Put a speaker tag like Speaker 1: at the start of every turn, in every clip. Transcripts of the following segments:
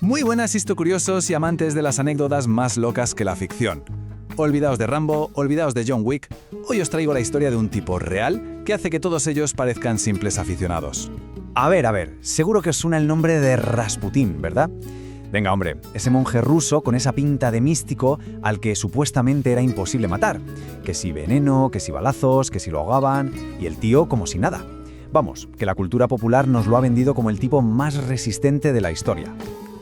Speaker 1: Muy buenas histocuriosos y amantes de las anécdotas más locas que la ficción. Olvidaos de Rambo, olvidaos de John Wick, hoy os traigo la historia de un tipo real que hace que todos ellos parezcan simples aficionados.
Speaker 2: A ver, seguro que os suena el nombre de Rasputín, ¿verdad? Venga, hombre, ese monje ruso con esa pinta de místico al que supuestamente era imposible matar. Que si veneno, que si balazos, que si lo ahogaban, y el tío como si nada. Vamos, que la cultura popular nos lo ha vendido como el tipo más resistente de la historia.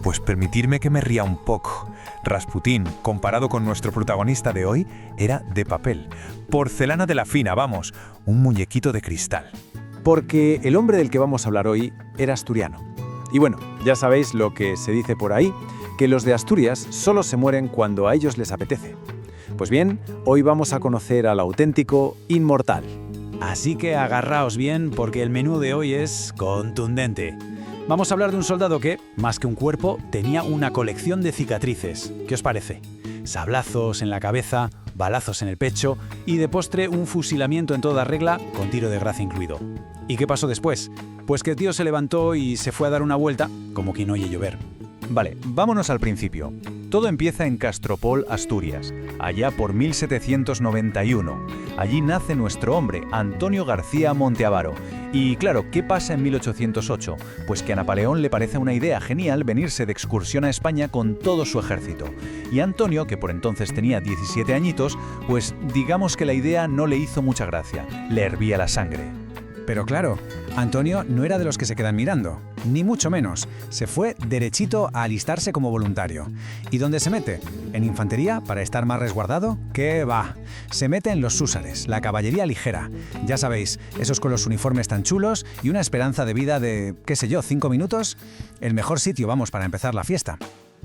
Speaker 3: Pues permitirme que me ría un poco. Rasputín, comparado con nuestro protagonista de hoy, era de papel. Porcelana de la fina, vamos, un muñequito de cristal.
Speaker 1: Porque el hombre del que vamos a hablar hoy era asturiano. Y bueno, ya sabéis lo que se dice por ahí, que los de Asturias solo se mueren cuando a ellos les apetece. Pues bien, hoy vamos a conocer al auténtico inmortal.
Speaker 2: Así que agarraos bien porque el menú de hoy es contundente. Vamos a hablar de un soldado que, más que un cuerpo, tenía una colección de cicatrices. ¿Qué os parece? Sablazos en la cabeza, balazos en el pecho y de postre un fusilamiento en toda regla con tiro de gracia incluido. ¿Y qué pasó después? Pues que el tío se levantó y se fue a dar una vuelta como quien oye llover.
Speaker 3: Vale, vámonos al principio. Todo empieza en Castropol, Asturias, allá por 1791. Allí nace nuestro hombre, Antonio García Monteavaro. Y claro, ¿qué pasa en 1808? Pues que a Napoleón le parece una idea genial venirse de excursión a España con todo su ejército. Y Antonio, que por entonces tenía 17 añitos, pues digamos que la idea no le hizo mucha gracia, le hervía la sangre.
Speaker 4: Pero claro, Antonio no era de los que se quedan mirando, ni mucho menos. Se fue derechito a alistarse como voluntario. ¿Y dónde se mete? ¿En infantería para estar más resguardado? ¡Qué va! Se mete en los húsares, la caballería ligera. Ya sabéis, esos con los uniformes tan chulos y una esperanza de vida de, qué sé yo, 5 minutos. El mejor sitio, vamos, para empezar la fiesta.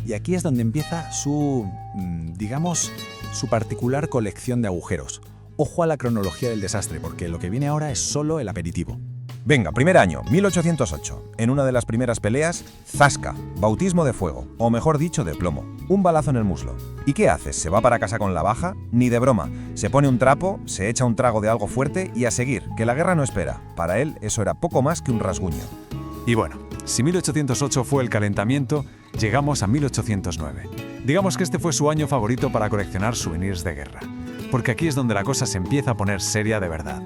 Speaker 5: Y aquí es donde empieza su particular colección de agujeros. Ojo a la cronología del desastre, porque lo que viene ahora es solo el aperitivo.
Speaker 3: Venga, primer año, 1808. En una de las primeras peleas, zasca, bautismo de fuego, o mejor dicho, de plomo. Un balazo en el muslo. ¿Y qué haces? ¿Se va para casa con la baja? Ni de broma. Se pone un trapo, se echa un trago de algo fuerte y a seguir, que la guerra no espera. Para él, eso era poco más que un rasguño.
Speaker 1: Y bueno, si 1808 fue el calentamiento, llegamos a 1809. Digamos que este fue su año favorito para coleccionar souvenirs de guerra. Porque aquí es donde la cosa se empieza a poner seria de verdad.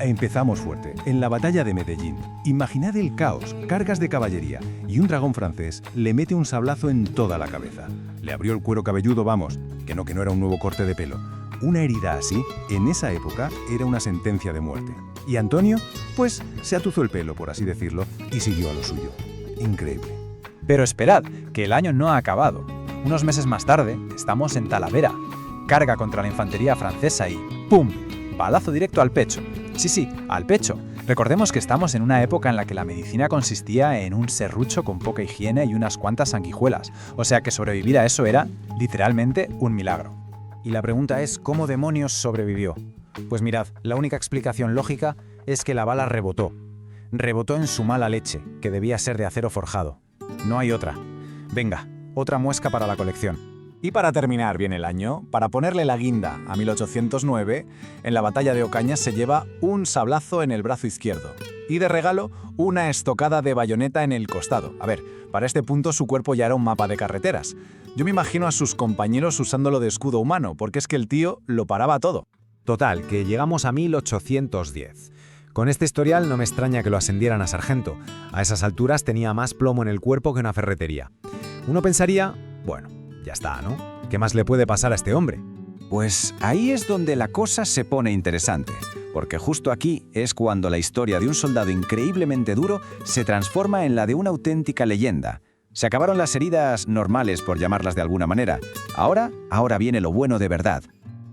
Speaker 6: Empezamos fuerte. En la batalla de Medellín, imaginad el caos, cargas de caballería, y un dragón francés le mete un sablazo en toda la cabeza. Le abrió el cuero cabelludo, vamos, que no era un nuevo corte de pelo. Una herida así, en esa época, era una sentencia de muerte. Y Antonio, pues, se atuzó el pelo, por así decirlo, y siguió a lo suyo. Increíble.
Speaker 2: Pero esperad, que el año no ha acabado. Unos meses más tarde, estamos en Talavera. Carga contra la infantería francesa y ¡pum! Balazo directo al pecho. Sí, al pecho. Recordemos que estamos en una época en la que la medicina consistía en un serrucho con poca higiene y unas cuantas sanguijuelas. O sea que sobrevivir a eso era, literalmente, un milagro. Y la pregunta es, ¿cómo demonios sobrevivió? Pues mirad, la única explicación lógica es que la bala rebotó. Rebotó en su mala leche, que debía ser de acero forjado. No hay otra. Venga, otra muesca para la colección.
Speaker 5: Y para terminar bien el año, para ponerle la guinda a 1809, en la batalla de Ocaña se lleva un sablazo en el brazo izquierdo. Y de regalo, una estocada de bayoneta en el costado. A ver, para este punto su cuerpo ya era un mapa de carreteras. Yo me imagino a sus compañeros usándolo de escudo humano, porque es que el tío lo paraba todo.
Speaker 2: Total, que llegamos a 1810. Con este historial no me extraña que lo ascendieran a sargento. A esas alturas tenía más plomo en el cuerpo que una ferretería. Uno pensaría, bueno, ya está, ¿no? ¿Qué más le puede pasar a este hombre?
Speaker 7: Pues ahí es donde la cosa se pone interesante, porque justo aquí es cuando la historia de un soldado increíblemente duro se transforma en la de una auténtica leyenda. Se acabaron las heridas normales, por llamarlas de alguna manera. Ahora viene lo bueno de verdad.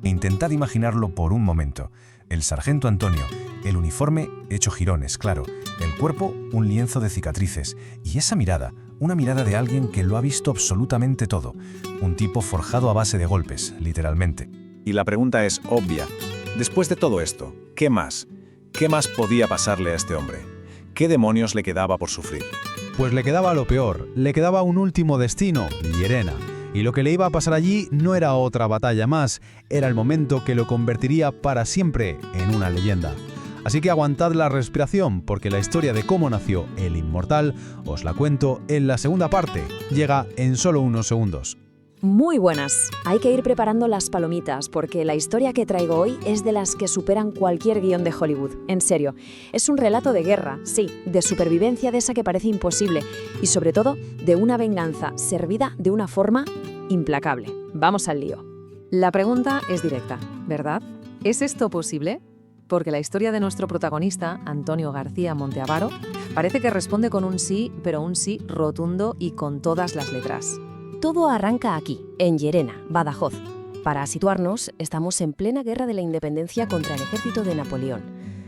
Speaker 3: Intentad imaginarlo por un momento. El sargento Antonio, el uniforme hecho jirones, claro, el cuerpo un lienzo de cicatrices, y esa mirada, una mirada de alguien que lo ha visto absolutamente todo, un tipo forjado a base de golpes, literalmente.
Speaker 5: Y la pregunta es obvia. Después de todo esto, ¿qué más? ¿Qué más podía pasarle a este hombre? ¿Qué demonios le quedaba por sufrir?
Speaker 6: Pues le quedaba lo peor, le quedaba un último destino, Llerena. Y lo que le iba a pasar allí no era otra batalla más, era el momento que lo convertiría para siempre en una leyenda. Así que aguantad la respiración, porque la historia de cómo nació el inmortal os la cuento en la segunda parte. Llega en solo unos segundos.
Speaker 8: Muy buenas. Hay que ir preparando las palomitas porque la historia que traigo hoy es de las que superan cualquier guión de Hollywood. En serio, es un relato de guerra, sí, de supervivencia de esa que parece imposible y sobre todo de una venganza servida de una forma implacable. Vamos al lío. La pregunta es directa, ¿verdad? ¿Es esto posible? Porque la historia de nuestro protagonista, Antonio García Monteavaro, parece que responde con un sí, pero un sí rotundo y con todas las letras.
Speaker 9: Todo arranca aquí, en Llerena, Badajoz. Para situarnos, estamos en plena guerra de la independencia contra el ejército de Napoleón.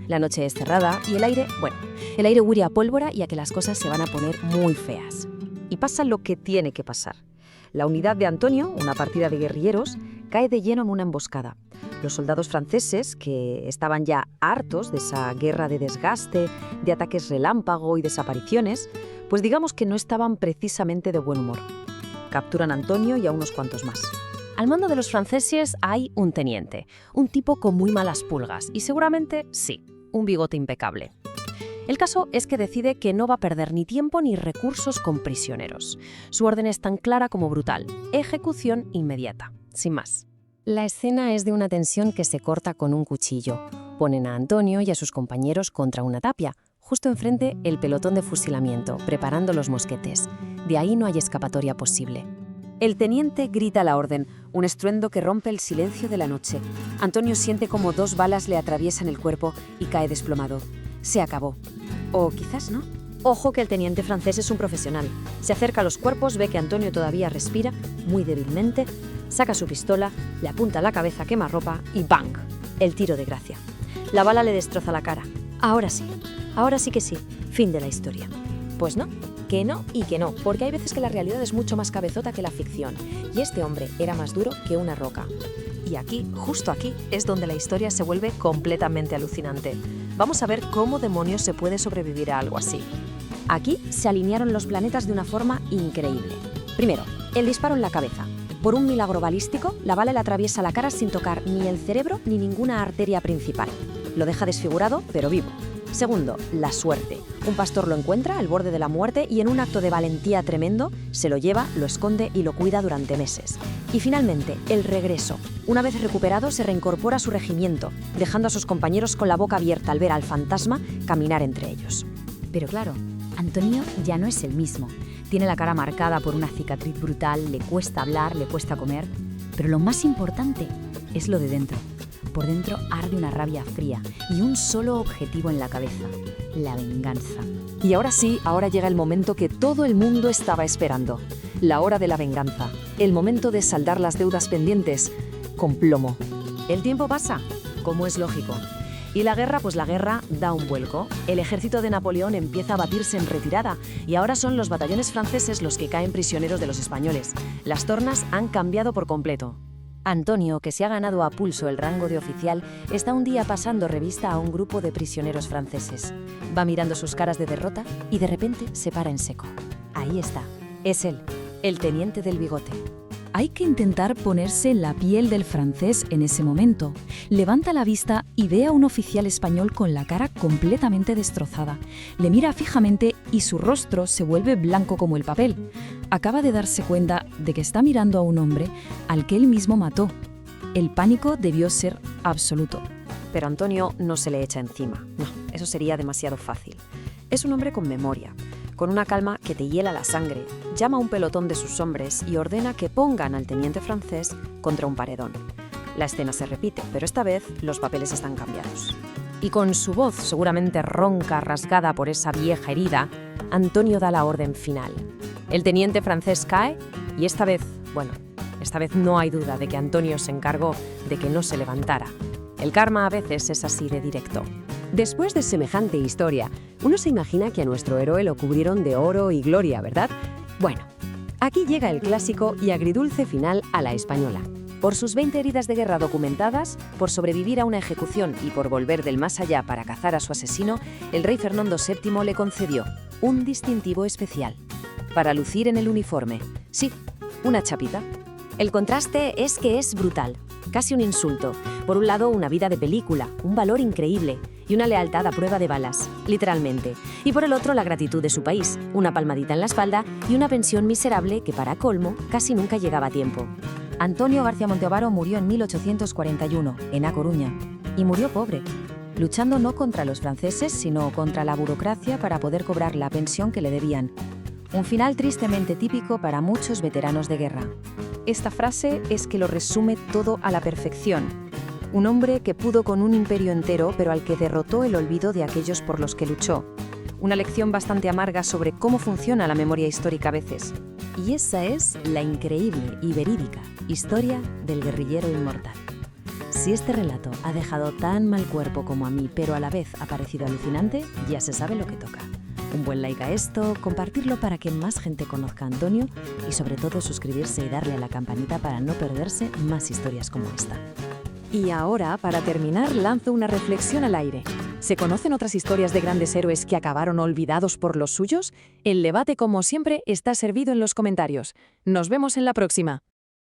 Speaker 9: La noche es cerrada y el aire huele a pólvora y a que las cosas se van a poner muy feas.
Speaker 8: Y pasa lo que tiene que pasar. La unidad de Antonio, una partida de guerrilleros, cae de lleno en una emboscada. Los soldados franceses, que estaban ya hartos de esa guerra de desgaste, de ataques relámpago y desapariciones, pues digamos que no estaban precisamente de buen humor. Capturan a Antonio y a unos cuantos más.
Speaker 9: Al mando de los franceses hay un teniente, un tipo con muy malas pulgas y seguramente, sí, un bigote impecable. El caso es que decide que no va a perder ni tiempo ni recursos con prisioneros. Su orden es tan clara como brutal: ejecución inmediata, sin más. La escena es de una tensión que se corta con un cuchillo. Ponen a Antonio y a sus compañeros contra una tapia. Justo enfrente, el pelotón de fusilamiento, preparando los mosquetes. De ahí no hay escapatoria posible.
Speaker 8: El teniente grita la orden, un estruendo que rompe el silencio de la noche. Antonio siente como 2 balas le atraviesan el cuerpo y cae desplomado. Se acabó. O quizás no. Ojo que el teniente francés es un profesional. Se acerca a los cuerpos, ve que Antonio todavía respira, muy débilmente, saca su pistola, le apunta a la cabeza quemarropa y ¡bang! El tiro de gracia. La bala le destroza la cara. Ahora sí que sí, fin de la historia. Pues no, que no y que no, porque hay veces que la realidad es mucho más cabezota que la ficción, y este hombre era más duro que una roca. Y aquí, justo aquí, es donde la historia se vuelve completamente alucinante. Vamos a ver cómo demonios se puede sobrevivir a algo así. Aquí se alinearon los planetas de una forma increíble. Primero, el disparo en la cabeza. Por un milagro balístico, la bala le atraviesa la cara sin tocar ni el cerebro ni ninguna arteria principal. Lo deja desfigurado, pero vivo. Segundo, la suerte. Un pastor lo encuentra al borde de la muerte y en un acto de valentía tremendo se lo lleva, lo esconde y lo cuida durante meses. Y finalmente, el regreso. Una vez recuperado, se reincorpora a su regimiento, dejando a sus compañeros con la boca abierta al ver al fantasma caminar entre ellos.
Speaker 10: Pero claro, Antonio ya no es el mismo. Tiene la cara marcada por una cicatriz brutal, le cuesta hablar, le cuesta comer. Pero lo más importante es lo de dentro. Por dentro arde una rabia fría y un solo objetivo en la cabeza: la venganza.
Speaker 8: Y ahora sí, ahora llega el momento que todo el mundo estaba esperando. La hora de la venganza. El momento de saldar las deudas pendientes con plomo. El tiempo pasa, como es lógico. Y la guerra, pues la guerra da un vuelco. El ejército de Napoleón empieza a batirse en retirada y ahora son los batallones franceses los que caen prisioneros de los españoles. Las tornas han cambiado por completo.
Speaker 9: Antonio, que se ha ganado a pulso el rango de oficial, está un día pasando revista a un grupo de prisioneros franceses. Va mirando sus caras de derrota y de repente se para en seco. Ahí está. Es él, el teniente del bigote.
Speaker 10: Hay que intentar ponerse en la piel del francés en ese momento. Levanta la vista y ve a un oficial español con la cara completamente destrozada. Le mira fijamente y su rostro se vuelve blanco como el papel. Acaba de darse cuenta de que está mirando a un hombre al que él mismo mató. El pánico debió ser absoluto.
Speaker 8: Pero Antonio no se le echa encima. No, eso sería demasiado fácil. Es un hombre con memoria, con una calma que te hiela la sangre. Llama a un pelotón de sus hombres y ordena que pongan al teniente francés contra un paredón. La escena se repite, pero esta vez los papeles están cambiados. Y con su voz seguramente ronca, rasgada por esa vieja herida, Antonio da la orden final. El teniente francés cae y esta vez no hay duda de que Antonio se encargó de que no se levantara. El karma a veces es así de directo.
Speaker 11: Después de semejante historia, uno se imagina que a nuestro héroe lo cubrieron de oro y gloria, ¿verdad? Bueno, aquí llega el clásico y agridulce final a la española. Por sus 20 heridas de guerra documentadas, por sobrevivir a una ejecución y por volver del más allá para cazar a su asesino, el rey Fernando VII le concedió un distintivo especial para lucir en el uniforme. Sí, una chapita.
Speaker 9: El contraste es que es brutal. casi un insulto. Por un lado, una vida de película, un valor increíble y una lealtad a prueba de balas, literalmente. Y por el otro, la gratitud de su país, una palmadita en la espalda y una pensión miserable que, para colmo, casi nunca llegaba a tiempo.
Speaker 10: Antonio García Monteavaro murió en 1841, en A Coruña, y murió pobre, luchando no contra los franceses, sino contra la burocracia para poder cobrar la pensión que le debían. Un final tristemente típico para muchos veteranos de guerra.
Speaker 12: Esta frase es que lo resume todo a la perfección. Un hombre que pudo con un imperio entero, pero al que derrotó el olvido de aquellos por los que luchó. Una lección bastante amarga sobre cómo funciona la memoria histórica a veces.
Speaker 10: Y esa es la increíble y verídica historia del guerrillero inmortal. Si este relato ha dejado tan mal cuerpo como a mí, pero a la vez ha parecido alucinante, ya se sabe lo que toca. Un buen like a esto, compartirlo para que más gente conozca a Antonio y sobre todo suscribirse y darle a la campanita para no perderse más historias como esta.
Speaker 12: Y ahora, para terminar, lanzo una reflexión al aire. ¿Se conocen otras historias de grandes héroes que acabaron olvidados por los suyos? El debate, como siempre, está servido en los comentarios. Nos vemos en la próxima.